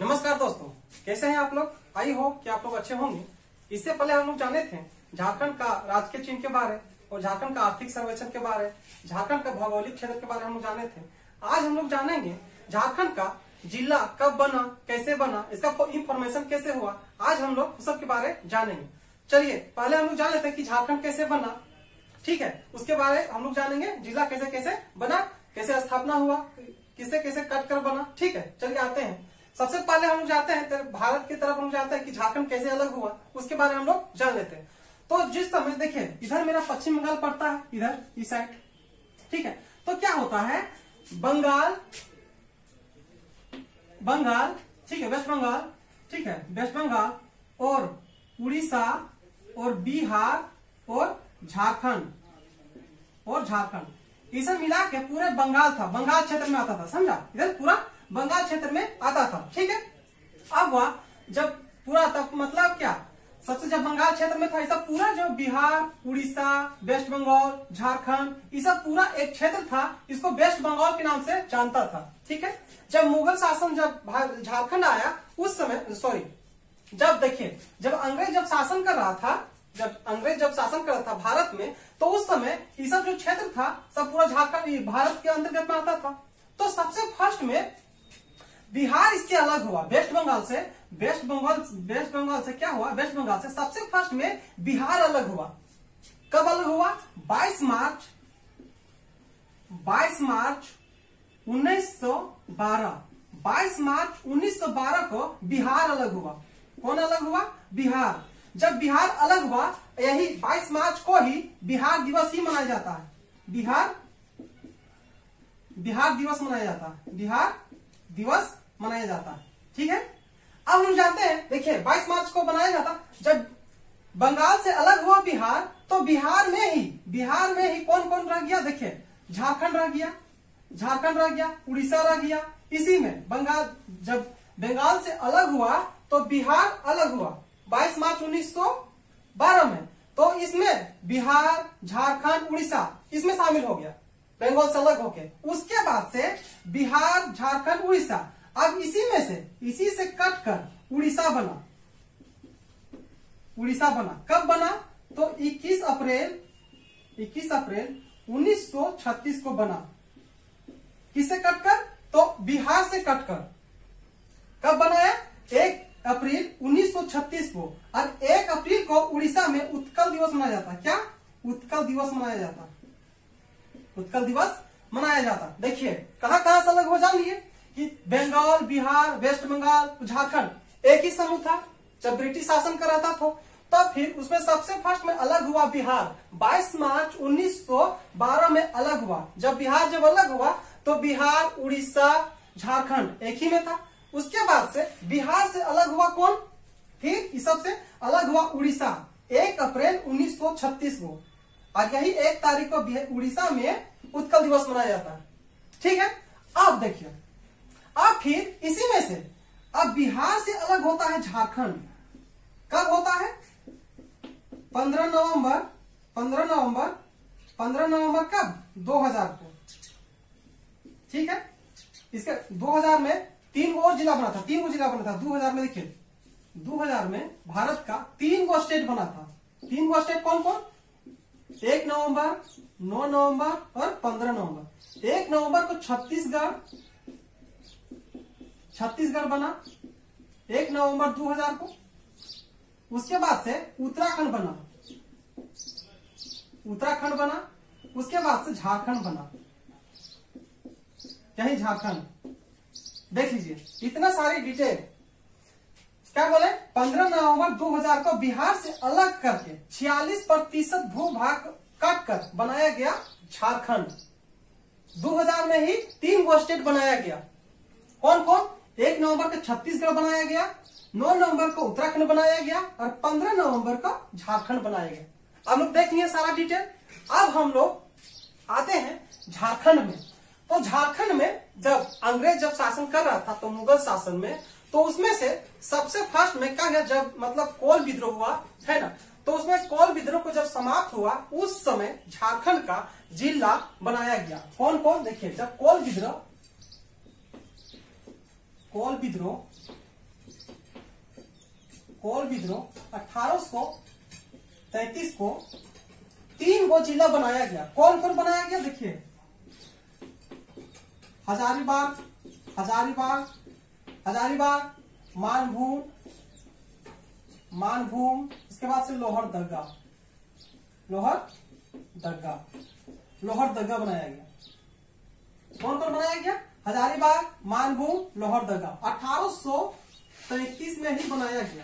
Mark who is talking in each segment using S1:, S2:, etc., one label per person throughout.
S1: नमस्कार दोस्तों, कैसे हैं आप लोग। आई होप कि आप लोग अच्छे होंगे। इससे पहले हम लोग जाने थे झारखंड का राजकीय चिन्ह के बारे और झारखंड का आर्थिक सर्वेक्षण के बारे, झारखंड का भौगोलिक क्षेत्र के बारे हम लोग जाने थे। आज हम लोग जानेंगे झारखंड का जिला कब बना, कैसे बना, इसका इंफॉर्मेशन कैसे हुआ। आज हम लोग सब के बारे जानेंगे। चलिए पहले हम लोग जान लेते हैं कि झारखंड कैसे बना, ठीक है। उसके बारे हम लोग जानेंगे जिला कैसे कैसे बना, कैसे स्थापना हुआ, किसे कैसे कट कर बना, ठीक है। चलिए आते हैं। सबसे पहले हम लोग जाते हैं भारत की तरफ, हम जाते हैं कि झारखंड कैसे अलग हुआ, उसके बारे में हम लोग जान लेते हैं। तो जिस समय देखिए इधर मेरा पश्चिम बंगाल पड़ता है, इधर इस साइड, ठीक है। तो क्या होता है, बंगाल, ठीक है, वेस्ट बंगाल, ठीक है, वेस्ट बंगाल और उड़ीसा और बिहार और झारखंड इसे मिला के पूरे बंगाल था, बंगाल क्षेत्र में आता था, समझा। इधर पूरा बंगाल क्षेत्र में आता था, ठीक है। अब वह जब पूरा तब मतलब क्या, सबसे जब बंगाल क्षेत्र में था, ये सब पूरा जो बिहार, उड़ीसा, वेस्ट बंगाल, झारखंड, ये सब पूरा एक क्षेत्र था, इसको वेस्ट बंगाल के नाम से जानता था, ठीक है। जब मुगल शासन जब झारखंड आया उस समय, जब देखिए जब अंग्रेज जब शासन कर रहा था, भारत में, तो उस समय ये सब जो क्षेत्र था सब पूरा झारखंड भारत के अंतर्गत में आता था। तो सबसे फर्स्ट में बिहार इससे अलग हुआ, वेस्ट बंगाल से क्या हुआ, वेस्ट बंगाल से सबसे फर्स्ट में बिहार अलग हुआ। कब अलग हुआ, 22 मार्च 1912 को बिहार अलग हुआ। कौन अलग हुआ, बिहार। जब बिहार अलग हुआ, यही 22 मार्च को ही बिहार दिवस ही मनाया जाता है, बिहार दिवस मनाया जाता है, ठीक है। अब हम जानते हैं, देखिए 22 मार्च को मनाया जाता। जब बंगाल से अलग हुआ बिहार, तो बिहार में ही कौन कौन रह गया, देखिए झारखंड रह गया, उड़ीसा रह गया। इसी में जब बंगाल से अलग हुआ तो बिहार अलग हुआ 22 मार्च 1912 में। तो इसमें बिहार, झारखंड, उड़ीसा इसमें शामिल हो गया, बंगाल से अलग होके। उसके बाद से बिहार, झारखंड, उड़ीसा, अब इसी से कट कर उड़ीसा बना। कब बना, तो 21 अप्रैल 1936 को बना। किससे कट कर, तो बिहार से कट कर। कब बनाया, 1 अप्रैल 1936 को। और 1 अप्रैल को उड़ीसा में उत्कल दिवस मनाया जाता। क्या, उत्कल दिवस मनाया जाता। देखिए कहां से अलग हो, जान लिए कि बंगाल, बिहार, वेस्ट बंगाल, झारखंड एक ही समूह था जब ब्रिटिश शासन कर रहा था। तब फिर उसमें सबसे फर्स्ट में अलग हुआ बिहार, 22 मार्च 1912 में अलग हुआ। जब बिहार अलग हुआ तो बिहार, उड़ीसा, झारखंड एक ही में था। उसके बाद से बिहार से अलग हुआ कौन, फिर इस सबसे अलग हुआ उड़ीसा 1 अप्रैल 1936 को। और यही 1 तारीख को उड़ीसा में उत्कल दिवस मनाया जाता है, ठीक है। अब देखिए, अब फिर इसी में से अब बिहार से अलग होता है झारखंड। कब होता है, 15 नवंबर कब, 2000 को, ठीक है। इसके 2000 में 3 गो जिला बना था, 2000 में। देखिए 2000 में भारत का 3 गो स्टेट बना था। 3 गो स्टेट कौन कौन, 1 नवंबर, 9 नवंबर और 15 नवंबर। 1 नवंबर को छत्तीसगढ़ बना, 1 नवंबर 2000 को। उसके बाद से उत्तराखंड बना, उसके बाद से झारखंड बना, यही झारखंड। देख लीजिए इतना सारी डिटेल। क्या बोले, 15 नवंबर 2000 को बिहार से अलग करके 46% भूभाग काट कर बनाया गया झारखंड। 2000 में ही 3 गो स्टेट बनाया गया। कौन कौन, 1 नवंबर को छत्तीसगढ़ बनाया गया, 9 नवंबर को उत्तराखंड बनाया गया और 15 नवंबर को झारखंड बनाया गया। अब लोग देख लिए सारा डिटेल। अब हम लोग आते हैं झारखंड में। तो झारखंड में जब अंग्रेज शासन कर रहा था, तो मुगल शासन में, तो उसमें से सबसे फर्स्ट में क्या है, जब मतलब कोल विद्रोह हुआ है ना, तो उसमें कोल विद्रोह को जब समाप्त हुआ उस समय झारखंड का जिला बनाया गया। कौन कौन, देखिए जब कोल विद्रोह कोल विद्रोह 1833 को 3 गो जिला बनाया गया। कौन कौन बनाया गया देखिए, हजारीबाग, मानभूम, इसके बाद से लोहरदगा बनाया गया। कौन कौन बनाया गया? हजारीबाग, मानभूम, लोहरदगा 1833 में ही बनाया गया।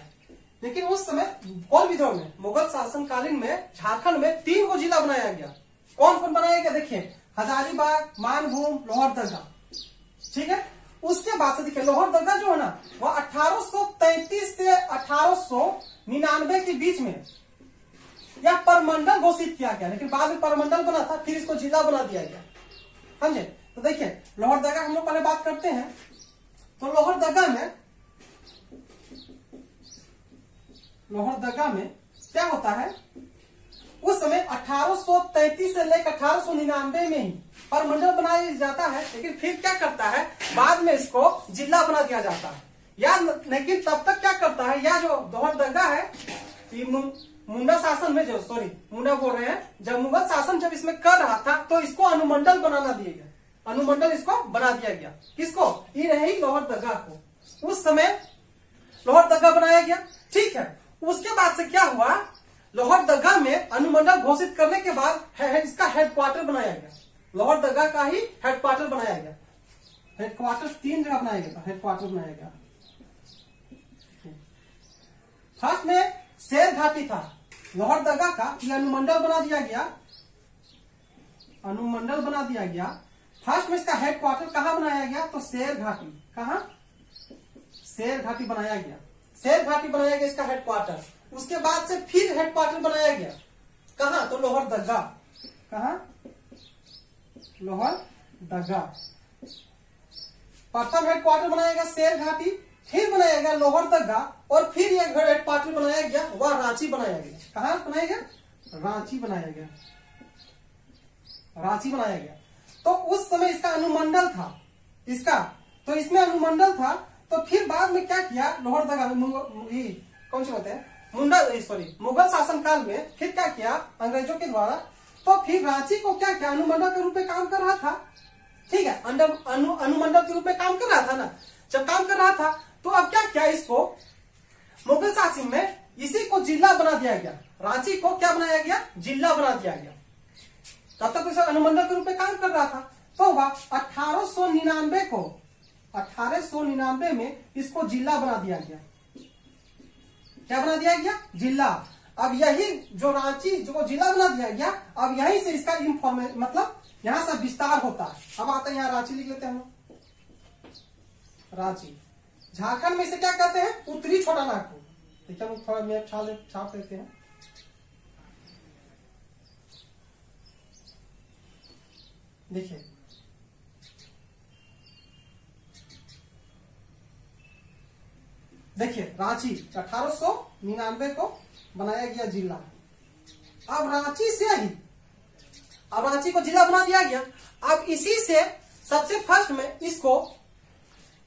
S1: लेकिन उस समय कोल विद्रोह में, मुगल शासनकालीन में झारखंड में 3 गो जिला बनाया गया। कौन कौन बनाया गया देखिए, हजारीबाग, मानभूम, लोहरदगा। ठीक है, उसके बाद से देखिए लोहरदगा जो है ना, वह 1833 से 1899 के बीच में यह परमंडल घोषित किया गया। लेकिन बाद में परमंडल बना था, फिर इसको जिला बना दिया गया। समझे? तो देखिए लोहरदगा हम लोग पहले बात करते हैं। तो लोहरदगा में क्या होता है, उस समय 1833 से लेकर 1899 में ही परमंडल बनाया जाता है। लेकिन फिर क्या करता है, बाद में इसको जिला बना दिया जाता है। या लेकिन तब तक क्या करता है, या जो लोहरदगा है, मुंडा शासन में मुंडा बोल रहे हैं, जब मुगल शासन जब इसमें कर रहा था तो इसको अनुमंडल बनाना दिया गया। अनुमंडल इसको बना दिया गया। किसको? ये रही लोहरदगा को। उस समय लोहरदगा बनाया गया। ठीक है, उसके बाद से क्या हुआ, लोहरदगा में अनुमंडल घोषित करने के बाद इसका हेडक्वार्टर बनाया गया। लोहरदगा का ही हेडक्वार्टर बनाया गया। हेडक्वार्टर 3 जगह बनाया गया था। हेडक्वार्टर बनाया गया। फर्स्ट में शेर घाटी था लोहरदगा का, ये अनुमंडल बना दिया गया। फर्स्ट में इसका हेडक्वार्टर कहाँ बनाया गया, तो शेर घाटी। कहाँ? शेर घाटी बनाया गया। इसका हेडक्वार्टर। उसके बाद से फिर हेडक्वार्टर बनाया गया। कहाँ? तो लोहरदगा। कहाँ? लोहरदगा। प्रथम हेडक्वार्टर बनाया गया शेर घाटी, फिर बनाया गया लोहरदगा, और फिर एक हेडक्वार्टर बनाया गया, वह रांची बनाया गया। कहाँ बनाया गया? रांची बनाया गया। तो उस समय इसका अनुमंडल था। तो इसमें अनुमंडल था। तो फिर बाद में क्या किया, लोहरदगा कौन से होते हैं, मुगल शासनकाल में फिर क्या किया अंग्रेजों के द्वारा, तो फिर रांची को क्या किया, अनुमंडल के रूप में काम कर रहा था। ठीक है, अनुमंडल के रूप में काम कर रहा था ना। जब काम कर रहा था तो अब क्या किया, इसको मुगल शासन में इसी को जिला बना दिया गया। रांची को क्या बनाया गया, जिला बना दिया गया। तब तक तो अनुमंडल के रूप में काम कर रहा था। तो हुआ 1899 में इसको जिला बना दिया गया। क्या बना दिया गया? जिला। अब यही जो रांची जो जिला बना दिया गया, अब यहीं से इसका मतलब यहां से विस्तार होता है। अब आता है यहाँ रांची लिख लेते हैं हम। रांची झारखंड में इसे क्या कहते हैं, उत्तरी छोटा नागपुर। देखिए हम थोड़ा मैप छाप देते हैं। देखिए रांची 1899 को बनाया गया जिला। अब रांची को जिला बना दिया गया। अब इसी से सबसे फर्स्ट में इसको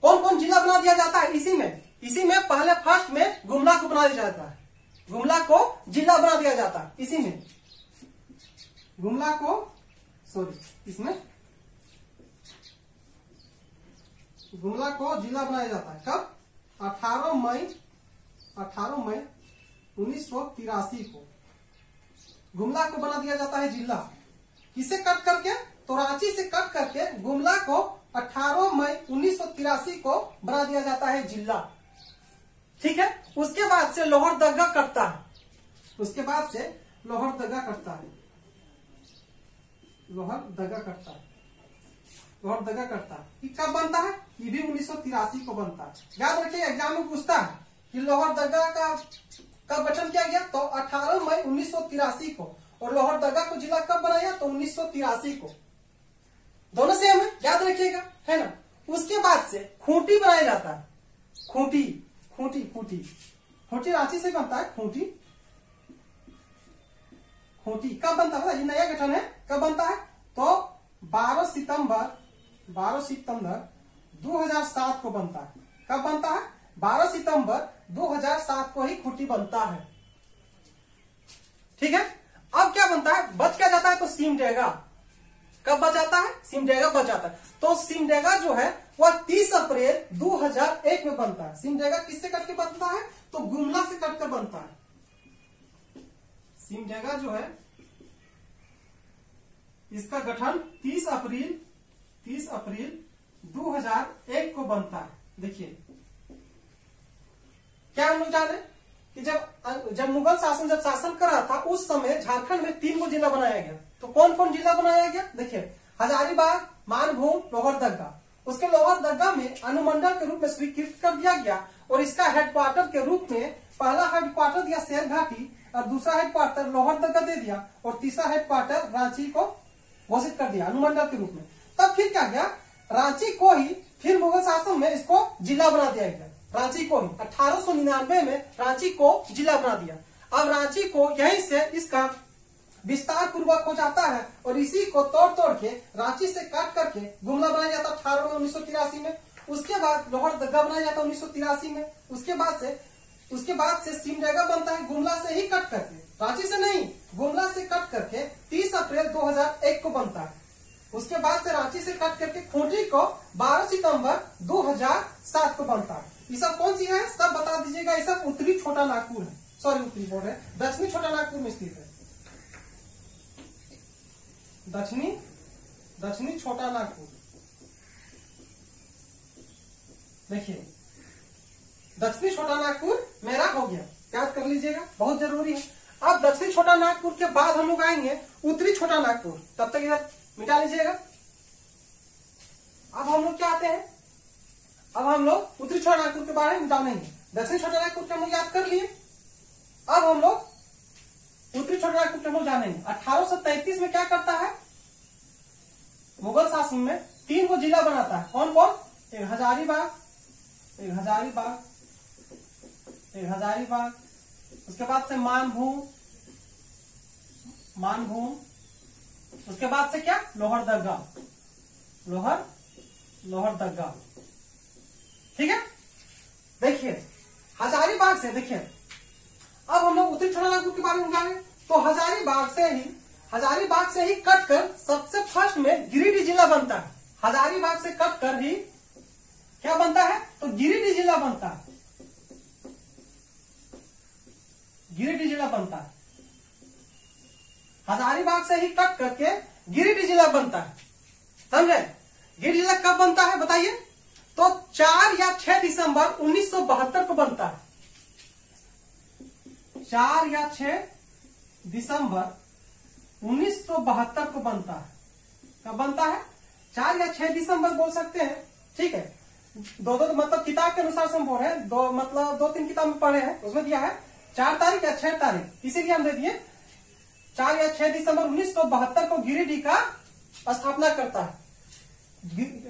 S1: कौन कौन जिला बना दिया जाता है, इसी में पहले फर्स्ट में गुमला को बना दिया जाता है। गुमला को जिला बना दिया जाता है। इसमें गुमला को जिला बनाया जाता है। कब? 18 मई 1983 को गुमला को बना दिया जाता है जिला। किसे कट करके? तो रांची से कट करके गुमला को 18 मई 1983 को बना दिया जाता है जिला। ठीक है, उसके बाद से लोहरदगा कटता है। लोहरदगा कटता है। ये कब बनता है? ये भी 1983 को बनता है। याद रखिए, एग्जाम में पूछता है कि लोहरदगा का कब गठन किया गया, तो 18 मई 1983 को। और लोहरदगा को जिला कब बनाया, तो 1983 को। दोनों सेम है, याद रखिएगा, है ना। उसके बाद से खूंटी बनाया जाता है। खूंटी रांची से बनता है। खूंटी कब बनता है? ये नया गठन है। कब बनता है? तो 12 सितंबर 2007 को बनता है। कब बनता है? 12 सितंबर सितंबर 2007 को ही खूंटी बनता है। ठीक है, अब क्या बनता है, बच क्या जाता है, तो सिमडेगा। कब बच जाता है, सिमडेगा बच जाता है। तो सिमडेगा जो है वह 30 अप्रैल 2001 में बनता है। सिमडेगा किससे कट के बनता है, तो गुमला से कट कर बनता है। सिमडेगा जो है इसका गठन 30 अप्रैल 2001 को बनता है। देखिए क्या हम लोग जाने कि जब मुगल शासन जब शासन कर रहा था उस समय झारखंड में 3 को जिला बनाया गया। तो कौन कौन जिला बनाया गया, देखिए हजारीबाग, मानभूम, लोहरदगा। उसके लोहरदगा में अनुमंडल के रूप में स्वीकृत कर दिया गया और इसका हेडक्वार्टर के रूप में पहला हेडक्वार्टर दिया शेरघाटी और दूसरा हेडक्वार्टर लोहरदगा दे दिया और तीसरा हेडक्वार्टर रांची को घोषित कर दिया अनुमंडल के रूप में। तब फिर क्या गया, रांची को ही फिर मुगल शासन में इसको जिला बना दिया गया। रांची को ही 1899 में रांची को जिला बना दिया। अब रांची को यहीं से इसका विस्तार पूर्वक हो जाता है और इसी को तोड़ के रांची से काट करके गुमला बनाया जाता 1983 में। उसके बाद लोहरदगा बनाया जाता 1983 में। उसके बाद से सिमडेगा बनता है गुमला से ही कट करके, रांची से नहीं, गुमला से कट करके 30 अप्रैल 2001 को बनता है। उसके बाद से रांची से कट करके खूंटी को 12 सितंबर 2007 को बनता है। ये सब कौन सी है, सब बता दीजिएगा। ये सब उत्तरी छोटा नागपुर है, सॉरी उत्तरी बोल रहे, दक्षिणी छोटा नागपुर में स्थित है। दक्षिणी छोटा नागपुर, देखिए दक्षिणी छोटा नागपुर मेरा हो गया, याद कर लीजिएगा, बहुत जरूरी है। अब दक्षिणी छोटा नागपुर के बाद हम लोग आएंगे उत्तरी छोटा नागपुर, तब तक इधर मिटा लीजिएगा। अब हम लोग क्या आते हैं, अब हम लोग उत्तरी छोटा नागपुर के बारे में जानेंगे। दक्षिणी छोटा नागपुर के हम लोग याद कर लिए, अब हम लोग उत्तरी छोटा नागपुर के हम लोग जानेंगे। 1833 में क्या करता है, मुगल शासन में 3 को जिला बनाता है। कौन कौन, एक हजारीबाग, उसके बाद से मानभूम, उसके बाद से क्या, लोहरदगा। ठीक है, देखिए हजारीबाग से, देखिए अब हम लोग उत्तरी छोटा नागपुर के बारे में जाने। तो हजारीबाग से ही कट कर सबसे फर्स्ट में गिरिडीह जिला बनता है। हजारीबाग से कट कर ही क्या बनता है, तो गिरिडीह जिला बनता है। गिरिडीह जिला बनता है, हजारीबाग से ही कट करके गिरिडीह जिला बनता है, समझे। गिरिडीह जिला कब बनता है बताइए, तो 4 या 6 दिसंबर 1972 को बनता है। 4 या 6 दिसंबर 1972 को बनता है। कब बनता है, 4 या 6 दिसंबर बोल सकते हैं, ठीक है। दो मतलब किताब के अनुसार से हम बोल रहे हैं, मतलब 2-3 किताब में पढ़े हैं, उसमें दिया है 4 तारीख या 6 तारीख, इसीलिए हम दे दिए 4 या 6 दिसंबर 1972 को गिरिडीह का स्थापना करता है।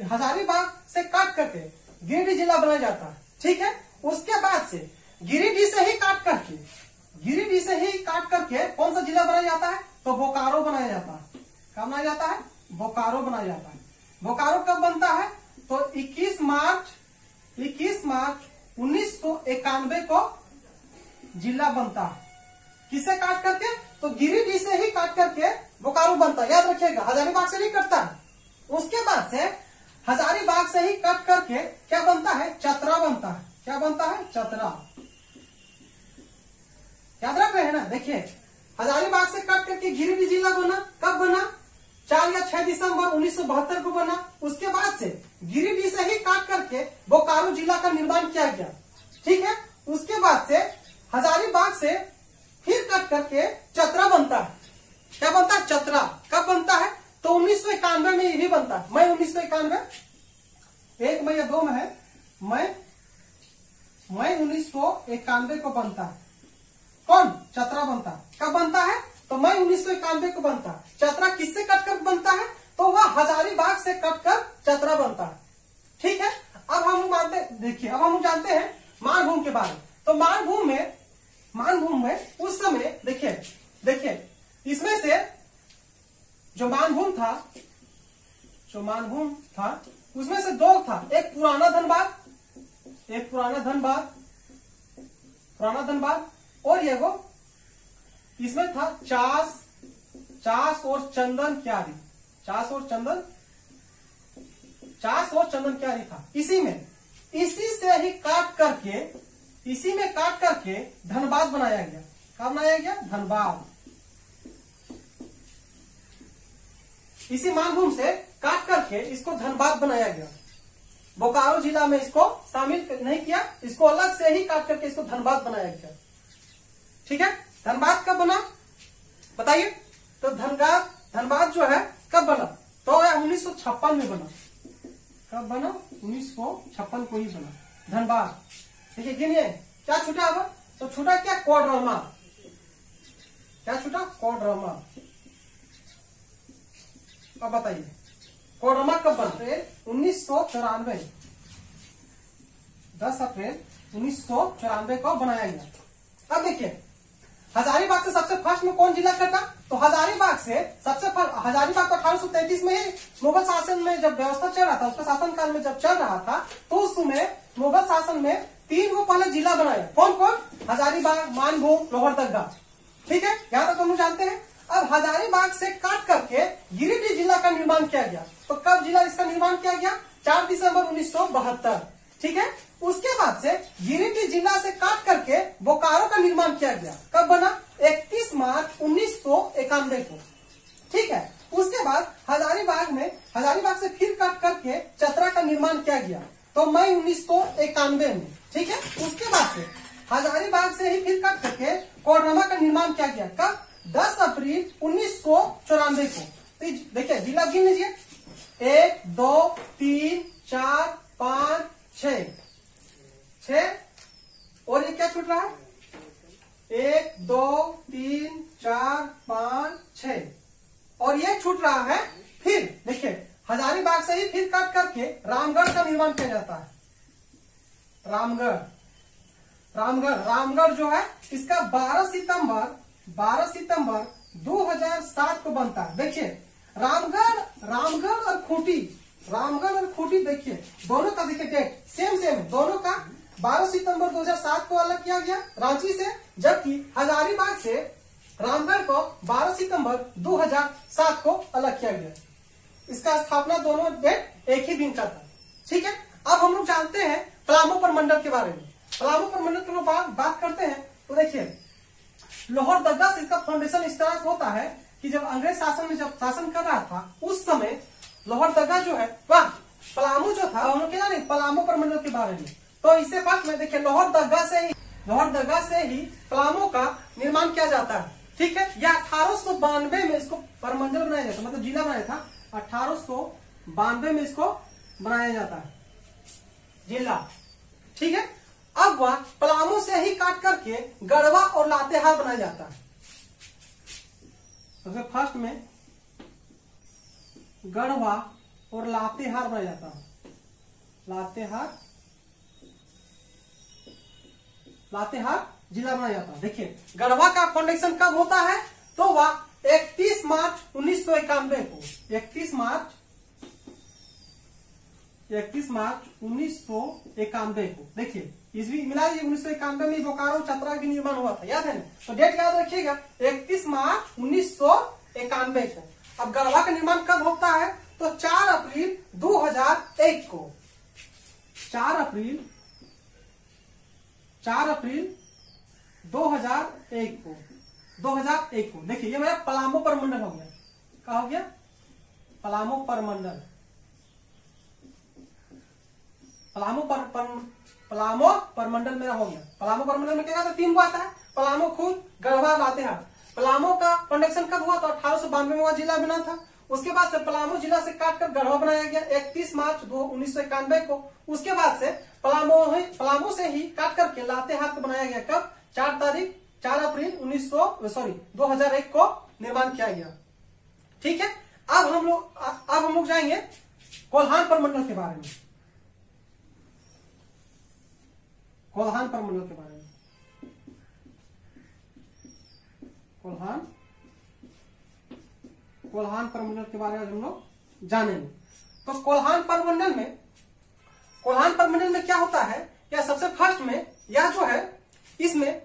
S1: हजारीबाग से काट करके गिरिडीह जिला बनाया जाता है, ठीक है। उसके बाद से गिरिडीह से ही काट करके कौन सा जिला बनाया जाता है, तो बोकारो बनाया जाता है। कब बनाया जाता है, बोकारो बनाया जाता है। बोकारो कब बनता है, तो 21 मार्च 1991 को जिला बनता है। किससे काट करके, तो गिरिडीह से ही काट करके बोकारो बनता है, याद रखिएगा, हजारीबाग से नहीं कटता है। उसके बाद से हजारीबाग से ही कट करके क्या बनता है, चतरा बनता है। क्या बनता है, चतरा, याद रख रहे हैं ना। देखिए हजारीबाग से कट करके गिरिडीह जिला बना, कब बना, 4 या 6 दिसंबर 1972 को बना। उसके बाद से गिरिडीह से ही काट करके बोकारो जिला का निर्माण किया गया, ठीक है। उसके बाद से हजारीबाग से फिर कट करके चतरा बनता है। क्या बनता है, चतरा। कब बनता है, तो 1991 में यही बनता है, मई 1991, 1 मई या 2 में है, मई 1991 को बनता है। कौन, चतरा बनता है। कब बनता है, तो मई 1991 को बनता है। चतरा किससे कटकर बनता है, तो वह हजारीबाग से कटकर चतरा बनता है, ठीक है। अब हम मानते, देखिए अब हम जानते हैं मानभूम के बारे में। तो मानभूम में उस समय देखिए इसमें से जो मानभूम था उसमें से 2 था, एक पुराना धनबाद पुराना धनबाद। और ये वो इसमें था चास और चंदन क्यारी, चास और चंदन क्यारी था। इसी से ही काट करके धनबाद बनाया गया। क्या बनाया गया? धनबाद। इसी मानभूमि से काट करके इसको धनबाद बनाया गया। बोकारो जिला में इसको शामिल नहीं किया, इसको अलग से ही काट करके इसको धनबाद बनाया गया। ठीक है, धनबाद कब बना बताइए? तो धनबाद जो है कब बना? तो 1956 में बना। कब बना? 1956 को ही बना धनबाद। देखिए गिनिए क्या छूटा अब? तो छूटा क्या? कोडरमा। क्या छूटा? कोडरमा। अब बताइए कोडरमा कब बना? अप्रैल 1994, 10 अप्रैल 1994 को बनाया गया। अब देखिए हजारीबाग से सबसे फर्स्ट में कौन जिला कटा? तो हजारीबाग से सबसे फर्स्ट, हजारीबाग को 1833 में ही मुगल शासन में जब व्यवस्था चल रहा था, उसका शासनकाल में जब चल रहा था, तो उस समय मुगल शासन में 3 को पहले जिला बनाया। कौन कौन? हजारीबाग, मानभूम, लोहरदगा। ठीक है, यहाँ तक हम लोग जानते हैं। अब हजारीबाग से काट करके गिरिडीह जिला का निर्माण किया गया। तो कब जिला इसका निर्माण किया गया? 4 दिसंबर 1972। ठीक है, उसके बाद से गिरिडीह जिला से काट करके बोकारो का निर्माण किया गया। कब बना? 31 मार्च 1991 को। ठीक है, उसके बाद हजारीबाग से फिर काट करके चतरा का निर्माण किया गया, तो मई 1991 में। ठीक है, उसके बाद से हजारीबाग से ही फिर काट करके कोडरमा का निर्माण किया गया। कब? 10 अप्रैल 1994 को। तो देखिए जिला गिन लीजिए, 1 2 3 4 5 6 और ये क्या छूट रहा है? 1 2 3 4 5 6 और ये छूट रहा है। फिर देखिए हजारीबाग से ही फिर काट करके रामगढ़ का निर्माण किया जाता है। रामगढ़ जो है इसका 12 सितंबर 2007 को बनता है। देखिए रामगढ़ और खूंटी देखिए दोनों का देखिए डेट सेम है, दोनों का 12 सितंबर 2007 को अलग किया गया रांची से, जबकि हजारीबाग से रामगढ़ को 12 सितंबर 2007 को अलग किया गया। इसका स्थापना दोनों डेट एक ही दिन का था। ठीक है, अब हम लोग जानते हैं पलामू प्रमंडल के बारे में। पलामू प्रमंडल की बात करते हैं तो देखिए लोहरदगा से इसका फाउंडेशन स्टार्ट होता है कि जब अंग्रेज शासन में जब शासन कर रहा था उस समय लोहरदगा जो है वह पलामू जो था उन्होंने क्या नहीं पलामू प्रमंडल के बारे में। तो इससे बात में देखिए लोहरदगा से ही पलामू का निर्माण किया जाता है। ठीक है, यह 1892 में इसको प्रमंडल बनाया जाता, मतलब जिला बनाया था। 1892 में इसको बनाया जाता है जिला। ठीक है, अब वह पलामू से ही काट करके गढ़वा और लातेहार बनाया जाता है। सबसे फर्स्ट में गढ़वा और लातेहार बनाया जाता है। लातेहार जिला बनाया जाता है। देखिए गढ़वा का फाउंडेशन कब होता है? तो वह 31 मार्च 1991 को 31 मार्च 1991 को। देखिए ईस्वी मिला 1991 में बोकारो चतरा का निर्माण हुआ था, याद है ना? तो डेट याद रखिएगा 31 मार्च 1991 को। अब गढ़वा का निर्माण कब होता है? तो 4 अप्रैल 2001 को। 4 अप्रैल 2001 को। देखिए ये मेरा पलामू प्रमंडल हो गया। क्या हो गया? पलामू प्रमंडल। पलामू प्रमंडल मेरा हो गया। पलामू प्रमंडल में क्या था? 3 को आता है, पलामू, खूंट, गढ़वा, लातेहार। पलामू का फाउंडेशन कब हुआ? तो 1892 में वह जिला बना था। उसके बाद से पलामू जिला से काटकर गढ़वा बनाया गया 31 मार्च 1991 को। उसके बाद से पलामू से ही काट करके लातेहार को बनाया गया। कब? 4 अप्रैल 2001 को निर्माण किया गया। ठीक है, अब हम लोग जाएंगे कोल्हान प्रमंडल के बारे में। कोल्हान प्रमंडल के बारे में कोल्हान प्रमंडल के बारे में हम लोग जानेंगे। तो कोल्हान प्रमंडल में क्या होता है? या सबसे फर्स्ट में यह जो है इसमें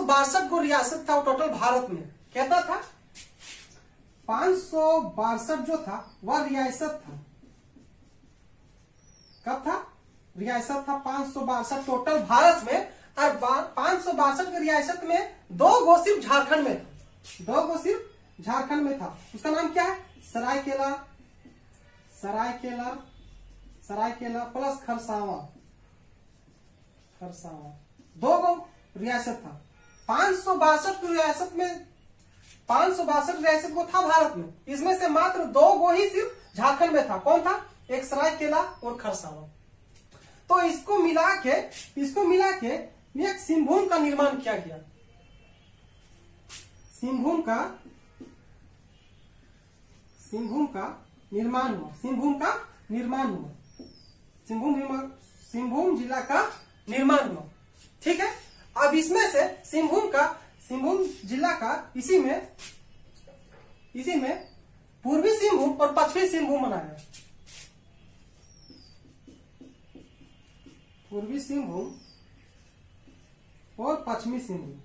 S1: 562 को रियासत था टोटल भारत में। कहता था 562 जो था वह रियासत था। कब था? रियासत था 562 टोटल भारत में, और 562 की रियासत में 2 गो सिर्फ झारखंड में था। 2 गो सिर्फ झारखंड में था। उसका नाम क्या है? सरायकेला, सरायकेला, सरायकेला प्लस खरसावां, खरसावां 2 गो रियासत था। 562 की रियासत में 562 रियासत को था भारत में, इसमें से मात्र 2 गो ही सिर्फ झारखंड में था। कौन था? एक सरायकेला और खरसावां। तो इसको मिला के एक सिंहभूम का निर्माण किया गया। सिंहभूम का निर्माण हुआ। सिंहभूम जिला का निर्माण हुआ। ठीक है। अब इसमें से सिंहभूम जिला का इसी में पूर्वी सिंहभूम और पश्चिमी सिंहभूम बनाया। पूर्वी सिंहभूम और पश्चिमी सिंहभूम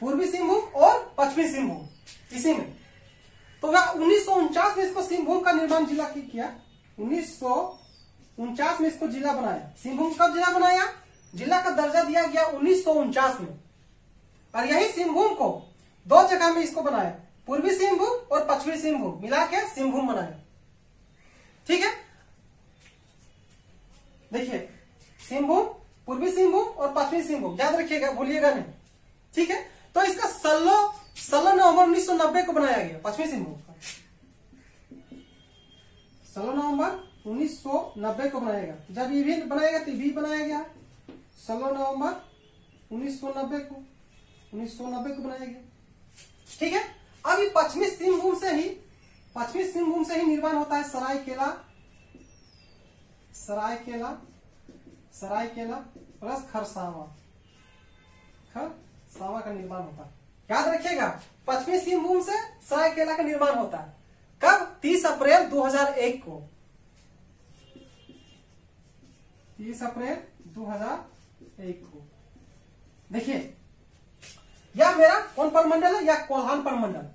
S1: पूर्वी सिंहभूम और पश्चिमी सिंहभूम इसी में। तो 1949 में इसको सिंहभूम का निर्माण जिला किया। 1949 में इसको जिला बनाया। सिंहभूम कब जिला बनाया? जिला का दर्जा दिया गया 1949 में। और यही सिंहभूम को 2 जगह में इसको बनाया, पूर्वी सिंहभूम और पश्चिमी सिंहभूम मिला के सिंहभूम बनाया। ठीक है। देखिए, सिंहभूम, पूर्वी सिंहभूम और पश्चिमी सिंहभूम याद रखिएगा, भूलिएगा नहीं। ठीक है। तो इसका 16 नवंबर 1990 को बनाया गया पश्चिमी सिंहभूम का। 16 नवंबर 1990 को बनाया गया। जब ये भी बनाया गया तो भी बनाया गया 16 नवंबर 1990 को बनाया गया। ठीक है। अब ये पश्चिमी सिंहभूम से ही निर्माण होता है सरायकेला प्लस खरसावां का निर्माण होता है। याद रखिएगा, पश्चिमी सिंहभूम से सरायकेला का निर्माण होता है। कब? 30 अप्रैल 2001 को। 30 अप्रैल 2001 को। देखिए, यह मेरा कौन प्रमंडल है? या कोल्हान प्रमंडल,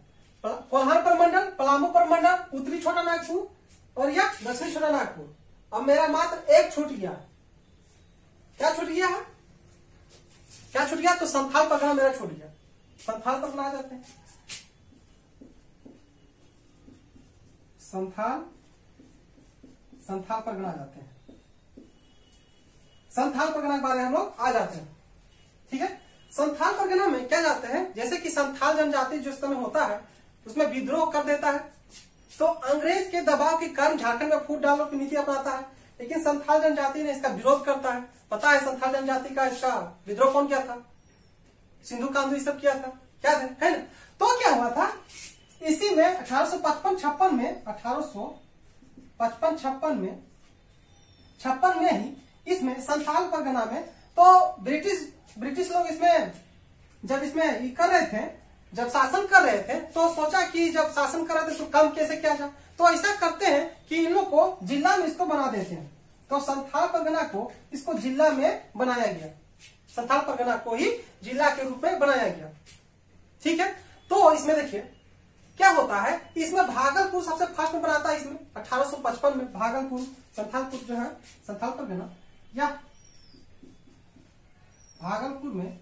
S1: पलामू प्रमंडल, उत्तरी छोटा नागपुर और यह दक्षिणी छोटा नागपुर। अब मेरा मात्र एक छूट गया। क्या छूट गया है? क्या छूट गया? तो संथाल परगना मेरा छूट गया। संथाल परगना आ जाते हैं। संथाल परगना आ जाते हैं। संथाल परगना के बारे में हम लोग आ जाते हैं। ठीक है। संथाल परगना में क्या जाते हैं? जैसे कि संथाल जनजाति जो समय होता है उसमें विद्रोह कर देता है, तो अंग्रेज के दबाव के कारण झारखंड में फूट डालो की नीति अपनाता है। लेकिन संथाल जनजाति ने इसका विरोध करता है। पता है संथाल जनजाति का इसका विद्रोह कौन किया था? सिंधु कांधु सब किया था, क्या है ना? तो क्या हुआ था? इसी में 1855-56 में ही इसमें संथाल परगना में तो ब्रिटिश लोग इसमें जब शासन कर रहे थे तो सोचा कि जब शासन कर रहे थे तो कम कैसे किया जाए, तो ऐसा करते हैं कि इन लोग को जिला में इसको बना देते हैं। तो संथाल परगना को इसको जिला में बनाया गया। संथाल परगना को ही जिला के रूप में बनाया गया। ठीक है। तो इसमें देखिए क्या होता है, इसमें भागलपुर सबसे फर्स्ट में बनाता है। इसमें 1855 में भागलपुर, संथालपुर जो है संथाल परगना या भागलपुर में,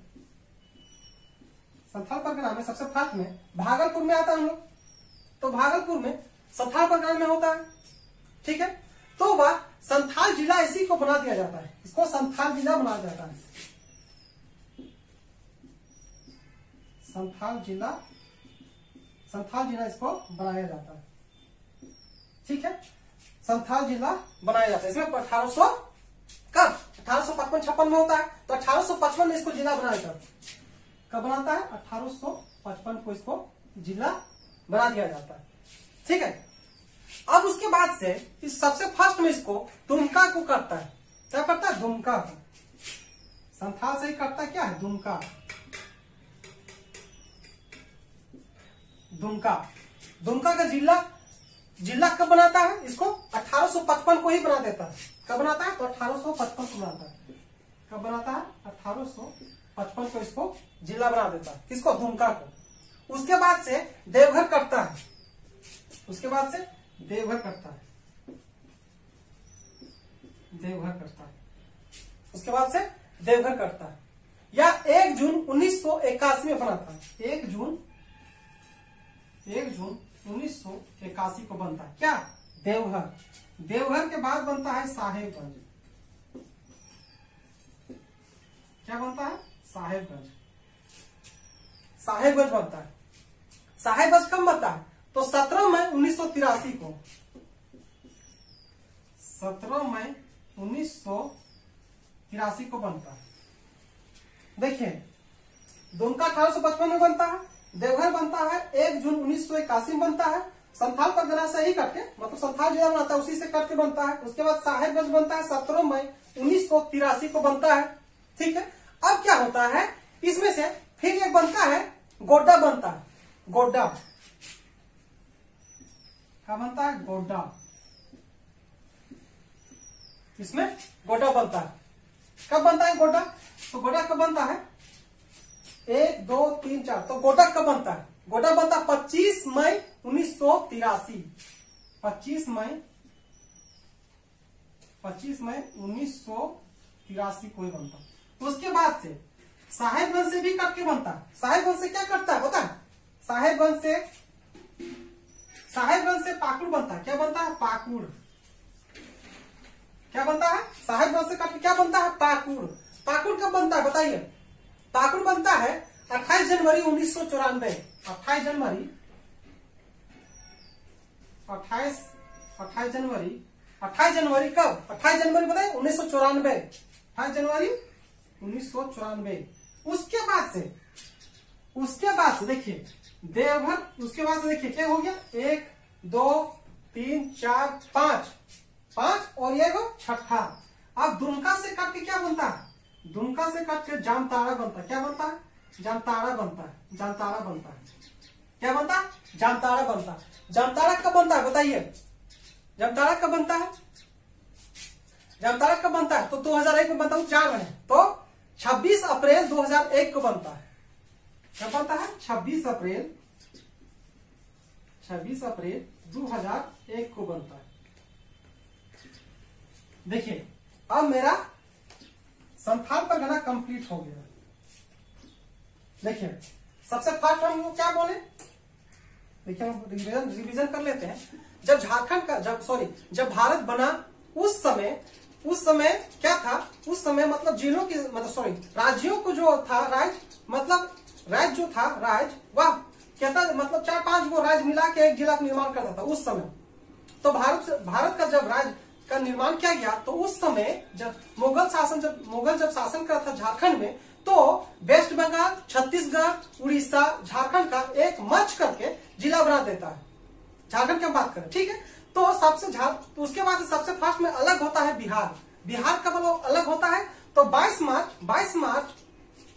S1: संथाल परगना में सबसे फर्स्ट में भागलपुर में आता है हम लोग। तो भागलपुर में संथाल परगना में होता है। ठीक है। तो वह संथाल जिला इसी को बना दिया जाता है, इसको संथाल जिला बनाया जाता है। संथाल जिला इसको बनाया जाता है। ठीक है। संथाल जिला बनाया जाता है। इसमें 1855 में होता है। तो 1855 में इसको जिला बनाया जाता है। कब बनाता है? 1855 को इसको जिला बना दिया जाता है। ठीक है। अब उसके बाद से इस सबसे फर्स्ट में इसको दुमका को करता है। क्या करता है? दुमका को। संथाल से ही करता है क्या है? दुमका का जिला कब बनाता है? इसको 1855 को ही बना देता है। कब बनाता है? तो 1855 को बनाता है। कब बनाता है? 1855 को इसको जिला बना देता है। किसको? दुमका को। उसके बाद से देवघर कटता है। उसके बाद से देवघर कटता है। देवघर कटता है। उसके बाद से देवघर कटता है। या 1 जून 1981 में बनाता है। 1 जून 1981 को बनता है क्या? देवघर। देवघर के बाद बनता है साहेबगंज। क्या बनता है? साहेबगंज। साहेबगंज बनता है। साहेबगंज कब बनता है? तो 17 मई 1983 को। 17 मई 1983 को बनता है। देखिए, दुमका 1855 में बनता है, देवघर बनता है 1 जून 1981 में बनता है, संथाल परगना से ही कट के, मतलब संथाल जिला बनाता है उसी से कट के बनता है। उसके बाद साहेबगंज बनता है 17 मई 1983 को बनता है। ठीक है। अब क्या होता है इसमें से? फिर एक बनता है गोड्डा बनता है। गोड्डा क्या बनता है? गोड्डा। इसमें गोड्डा बनता है। कब बनता है गोड्डा? तो गोड्डा कब बनता है? 1 2 3 4। तो गोड्डा कब बनता है? गोड्डा बनता है 25 मई 1983। 25 मई 1983 को ही बनता है। उसके बाद से साहेबगंज से भी कट के बनता है। साहेबगंज से क्या करता है पता है? साहेबगंज से पाकुड़ बनता है। क्या बनता है? पाकुड़। क्या बनता है? साहेबगंज से कट के क्या बनता है? पाकुड़। पाकुड़ कब बनता है बताइए? पाकुड़ बनता है 28 जनवरी 1994। 28 जनवरी 28 जनवरी कब? 28 जनवरी बताइए 1994। 28 जनवरी 1994। उसके बाद से देखिए देवघर। उसके बाद से देखिए क्या हो गया? 1 2 3 4 5 और ये वो छठा। अब दुमका से कट के क्या बनता है? दुमका से कट के जामताड़ा बनता है। क्या बनता है? जामताड़ा बनता है। जामताड़ा बनता है। क्या बनता है? जामताड़ा बनता है। जामताड़ा कब बनता है बताइए? जामताड़ा कब बनता है? जामताड़ा कब बनता है? तो 2001 में बनता है। 4 महीने। तो 26 अप्रैल 2001 को बनता है। कब बनता है? 26 अप्रैल 2001 को बनता है। देखिए, अब मेरा संथाल परगना कंप्लीट हो गया। देखिए, सबसे फर्स्ट हम क्या बोले? देखिए, हम रिवीजन कर लेते हैं। जब झारखंड का जब भारत बना उस समय क्या था? उस समय मतलब जिलों की राज्यों को जो था राज्य जो था वह क्या था? मतलब 4-5 गो राज्य मिला के एक जिला का निर्माण करता था उस समय। तो भारत का जब राज्य का निर्माण किया गया तो उस समय जब मुगल जब शासन करता था झारखंड में, तो वेस्ट बंगाल, छत्तीसगढ़, उड़ीसा, झारखंड का एक मर्ज करके जिला बना देता है। झारखंड की बात करें, ठीक है। तो उसके बाद सबसे फर्स्ट में अलग होता है बिहार। बिहार कब अलग होता है? तो 22 मार्च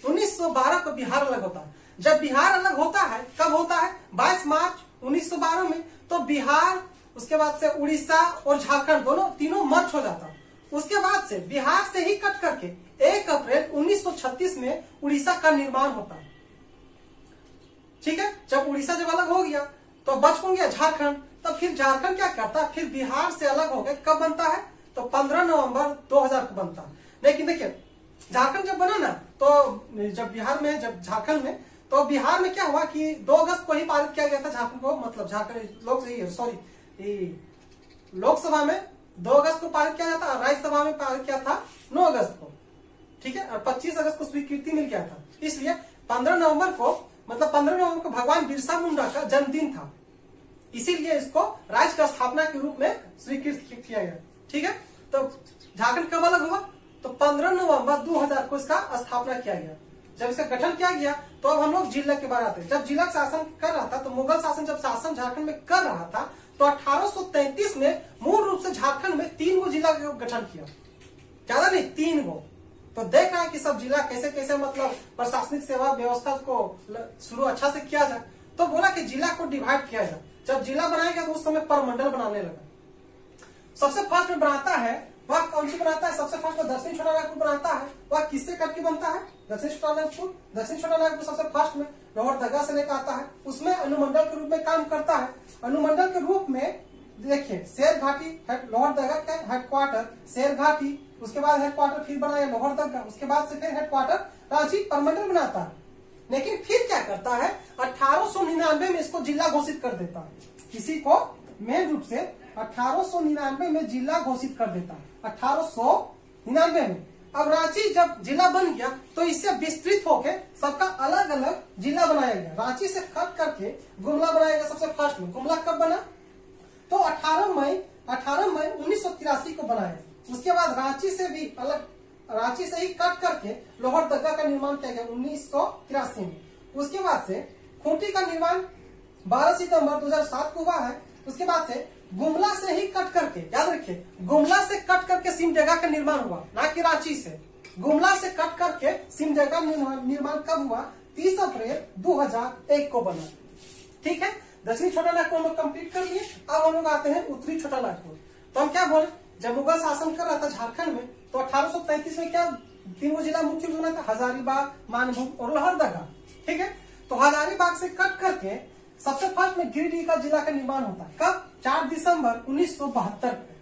S1: 1912 को बिहार अलग होता है। जब बिहार अलग होता है कब होता है? 22 मार्च 1912 में। तो बिहार, उसके बाद से उड़ीसा और झारखंड तीनों मर्ज हो जाता है। उसके बाद से बिहार से ही कट करके 1 अप्रैल 1936 में उड़ीसा का निर्माण होता है। ठीक है। जब उड़ीसा अलग हो गया तो बच गया झारखंड। तब फिर झारखंड क्या करता है? फिर बिहार से अलग हो गया। कब बनता है? तो 15 नवंबर 2000 को बनता है। लेकिन देखिए, झारखंड जब बना ना, तो जब झारखंड में, तो बिहार में क्या हुआ कि 2 अगस्त को ही पारित किया गया था झारखंड को, मतलब झारखंड लोकसभा में 2 अगस्त को पारित किया जाता, राज्यसभा में पारित किया था 9 अगस्त को। ठीक है। और 25 अगस्त को स्वीकृति मिल गया था। इसलिए 15 नवंबर को भगवान बिरसा मुंडा का जन्मदिन था। इसीलिए इसको राज्य का स्थापना के रूप में स्वीकृत किया गया। ठीक है। तो झारखंड कब अलग हुआ? तो 15 नवंबर 2000 को इसका स्थापना किया गया। जब इसका गठन किया गया तो अब हम लोग जिला के बारे आते हैं। जब जिला शासन कर रहा था, तो मुगल शासन जब शासन झारखंड में कर रहा था, तो 1833 में मूल रूप से झारखंड में 3 गो जिला का गठन किया। ज्यादा नहीं, 3 गो। तो देख रहा है कि सब जिला कैसे कैसे मतलब प्रशासनिक सेवा व्यवस्था को शुरू अच्छा से किया जाए। तो बोला कि जिला को डिवाइड किया जाए। जब जिला बनाया गया तो उस समय परमंडल बनाने लगा। सबसे फर्स्ट में बनाता है वह कौन सी बनाता है? सबसे फर्स्ट में दक्षिण छोटा नागपुर बनाता है। वह किससे करके बनता है? दक्षिण छोटा नागपुर। दक्षिण छोटा नागपुर सबसे फर्स्ट में लोहरदगा से लेकर आता है। उसमें अनुमंडल के रूप में काम करता है। अनुमंडल के रूप में देखिए शेर घाटी, लोहरदगा का हेडक्वार्टर शेर घाटी, उसके बाद हेडक्वार्टर फिर बनाया लोहरदगा, उसके बाद से फिर हेडक्वार्टर रांची परमंडल बनाता है। लेकिन फिर क्या करता है? 1899 में इसको जिला घोषित कर देता है। किसी को मेन रूप से 1899 में जिला घोषित कर देता है। 1899 में अब रांची जब जिला बन गया तो इससे विस्तृत होके सबका अलग अलग जिला बनाया गया। रांची से कट करके गुमला बनाया गया सबसे फर्स्ट में। गुमला कब बना? तो 18 मई 1983 को बनाया। उसके बाद रांची से भी अलग, रांची से ही कट करके लोहरदगा का निर्माण किया गया 1983 में। उसके बाद से खूंटी का निर्माण 12 सितंबर 2007 को हुआ है। उसके बाद से गुमला से ही कट करके, याद रखिए, गुमला से कट करके सिमडेगा का निर्माण हुआ, ना कि रांची से। गुमला से कट करके सिमडेगा निर्माण कब हुआ? 30 अप्रैल 2001 को बना। ठीक है, दक्षिणी छोटा नागपुर हम लोग कंप्लीट कर लिए। अब हम लोग आते हैं उत्तरी छोटा नागपुर। तो हम क्या बोले, जब मुगल शासन कर रहा था झारखंड में तो 1833 में क्या 3 जिला मुख्य बना था? हजारीबाग, मानभूम और लोहरदगा। ठीक है, तो हजारीबाग से कट करके सबसे फर्स्ट में गिरिडीह का जिला का निर्माण होता है। कब? 4 दिसंबर 1972 को।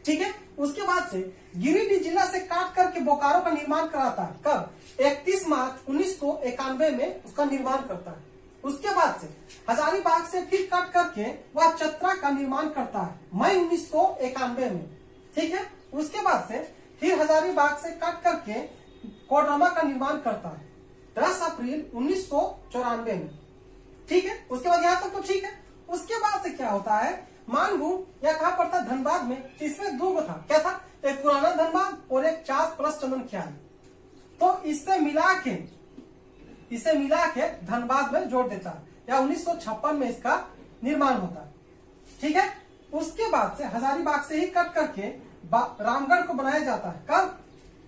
S1: ठीक है, उसके बाद से गिरिडीह जिला से काट करके बोकारो का निर्माण कराता है। कब? 31 मार्च 1991 में उसका निर्माण करता है। उसके बाद से हजारीबाग से फिर कट करके वह चतरा का निर्माण करता है मई 1991 में। ठीक है, उसके बाद से फिर हजारीबाग से कट करके कोडरमा का निर्माण करता है 10 अप्रैल 1994 में। ठीक है, उसके बाद यहाँ तक तो ठीक है। उसके बाद से क्या होता है? मानभूम या कहा पड़ता धनबाद में, इसमें 2 था। क्या था? एक पुराना धनबाद और एक चास प्लस चंदन ख्याल। तो इससे मिला के धनबाद में जोड़ देता है, या 1956 में इसका निर्माण होता है। ठीक है, उसके बाद से हजारीबाग से ही कट करके रामगढ़ को बनाया जाता है। कब?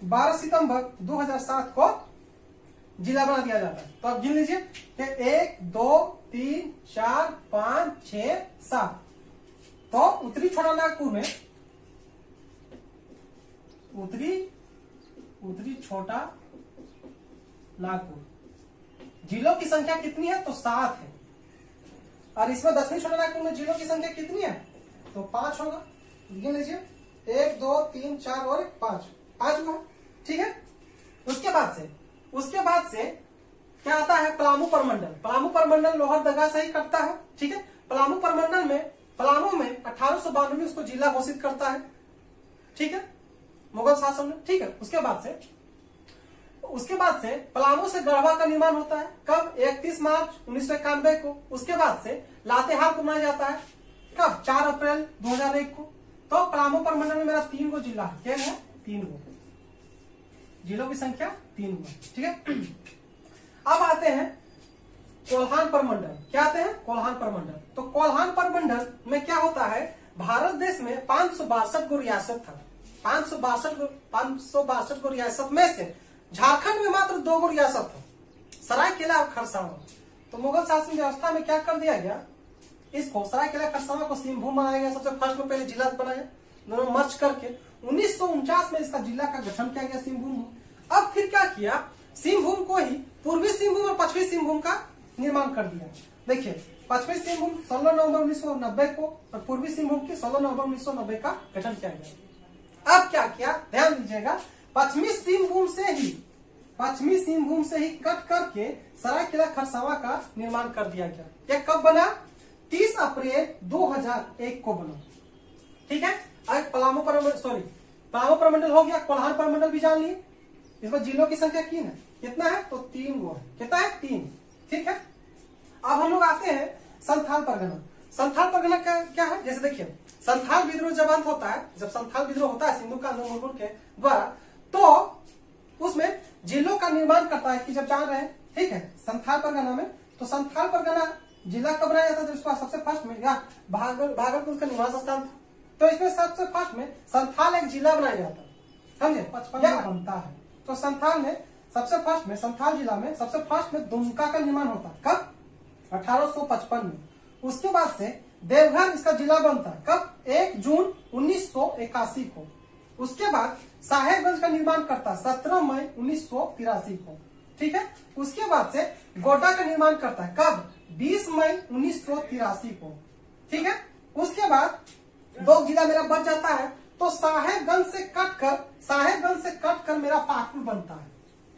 S1: 12 सितंबर 2007 को जिला बना दिया जाता है। तो अब गिन लीजिए कि 1 2 3 4 5 6 7। तो उत्तरी छोटा नागपुर में उत्तरी छोटा नागपुर जिलों की संख्या कितनी है? तो 7 है। और इसमें दक्षिणी छोटा नागपुर में जिलों की संख्या कितनी है? तो 5 होगा। गिन लीजिए 1 2 3 4 और 5 हुआ। ठीक है, उसके बाद से क्या आता है? पलामू परमंडल। पलामू परमंडल लोहरदगा से ही कटता है। ठीक है, पलामू परमंडल में पलामू में 1892 में उसको जिला घोषित करता है। ठीक है, मुगल शासन में। ठीक है, उसके बाद से पलामू से गढ़वा का निर्माण होता है। कब? 31 मार्च 1991 को। उसके बाद से लातेहार को बनाया जाता है। कब? 4 अप्रैल 2001 को। तो पलामू परमंडल में मेरा 3 गो जिला है। क्या है? 3 गो जिलों की संख्या 3 गो। ठीक है, अब आते हैं कोल्हान परमंडल। क्या आते हैं? कोल्हान परमंडल। तो कोल्हान परमंडल में क्या होता है? भारत देश में 562 गो रियासत था। 562 गो रियासत में से झारखंड में मात्र 2 गो रियासत था, सरायकेला और खरसावां। तो मुगल शासन व्यवस्था में क्या कर दिया गया? इसको सरायकेला खरसावां को सिंहभूम बनाया गया। सबसे फर्स्ट में पहले जिला बनाया, दोनों मर्ज करके 1949 में इसका जिला का गठन किया गया सिंहभूम। अब फिर क्या किया? सिंहभूम को ही पूर्वी सिंहभूम और पश्चिमी सिंहभूम का निर्माण कर दिया। देखिए, पश्चिमी सिंहभूम 16 नवंबर 1990 को और पूर्वी सिंहभूम की 16 नवंबर 1990 का गठन किया गया। अब क्या किया? ध्यान दीजिएगा, पश्चिमी सिंहभूम से ही कट करके सरायकेला खरसावां का निर्माण कर दिया गया। यह कब बना? 30 अप्रैल 2001 को बना। ठीक है, अब पलामू परमंडल हो गया। कोल्हान परमंडल भी जान लिए। इसमें जिलों की संख्या कितना है? तो 3 गो है। कितना है? 3। ठीक है, अब हम लोग आते हैं संथाल परगना। संथाल परगना क्या है? जैसे देखिए, संथाल विद्रोह जब अंत होता है, जब संथाल विद्रोह होता है सिंधु कालीन मुगल के द्वारा, तो उसमें जिलों का निर्माण करता है कि जब जान रहे हैं। ठीक है, संथाल परगना में, तो संथाल परगना जिला कब बनाया जाता है? जिसका सबसे फर्स्ट में भागलपुर का निवास स्थान था। तो इसमें सबसे फर्स्ट में संथाल एक जिला बनाया जाता है। समझे? 55 में बनता है। तो संथाल में सबसे फर्स्ट में, संथाल जिला में सबसे फर्स्ट में दुमका का निर्माण होता है। कब? 1855 में। उसके बाद से देवघर इसका जिला बनता है। कब? 1 जून 1981 को। उसके बाद साहेबगंज का निर्माण करता 17 मई 1983 को, ठीक है। उसके बाद से गोड्डा का निर्माण करता है कब? 20 मई 1983 को, ठीक है। उसके बाद 2 जिला मेरा बच जाता है, तो साहेबगंज से कट कर मेरा पाकुड़ बनता है।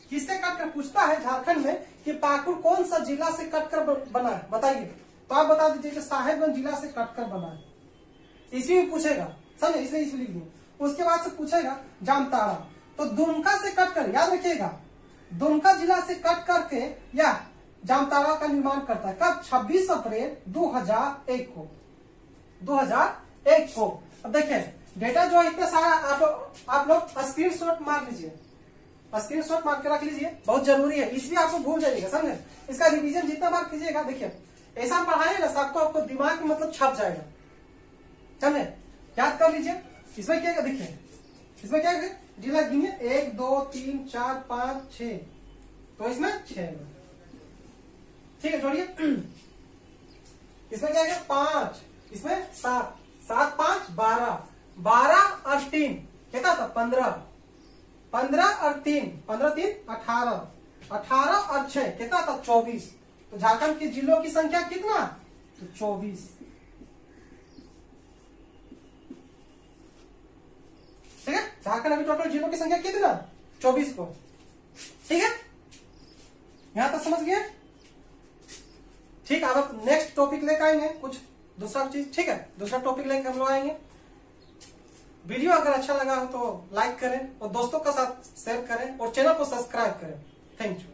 S1: किससे कट कर? पूछता है झारखंड में कि पाकुड़ कौन सा जिला से कट कर बना है, बताइए। तो आप बता दीजिए कि साहेबगंज जिला से कट कर बना है। इसी में पूछेगा, समझे, इसलिए लिख दिए। उसके बाद से पूछेगा जामताड़ा, तो दुमका से कट कर, याद रखिएगा, दुमका जिला से कट करके या जामताड़ा का निर्माण करता है कब? 26 अप्रैल 2001 को, 2001 को। अब देखिए डेटा जो है इतना सारा आप लोग स्क्रीनशॉट मार लीजिए, स्क्रीनशॉट मार के रख लीजिए, बहुत जरूरी है, इसलिए आपको भूल जाइएगा, समझे। इसका रिवीजन जितना बार कीजिएगा, देखिए ऐसा पढ़ाएगा ना सबको, आपको दिमाग में मतलब छप जाएगा, समझे, याद कर लीजिए। इसमें क्या देखिए, इसमें क्या है, जिला गिनिए 1 2 3 4 5 6, तो इसमें 6, ठीक है, जोड़िए। इसमें क्या है 5, इसमें 7, 7 5 12, 12 और 3 कितना था? 15, 15 और 3, 15 3 18, 18 और 6 कितना था? 24। तो झारखंड के जिलों की संख्या कितना? तो 24, ठीक है। झारखंड अभी टोटल जिलों की संख्या कितना? 24 को, ठीक है। यहां तक समझ गए? ठीक है, अब नेक्स्ट टॉपिक लेकर आएंगे कुछ दूसरा चीज, ठीक है। दूसरा टॉपिक लेकर हम लोग आएंगे। वीडियो अगर अच्छा लगा हो तो लाइक करें और दोस्तों के साथ शेयर करें और चैनल को सब्सक्राइब करें। Thank you.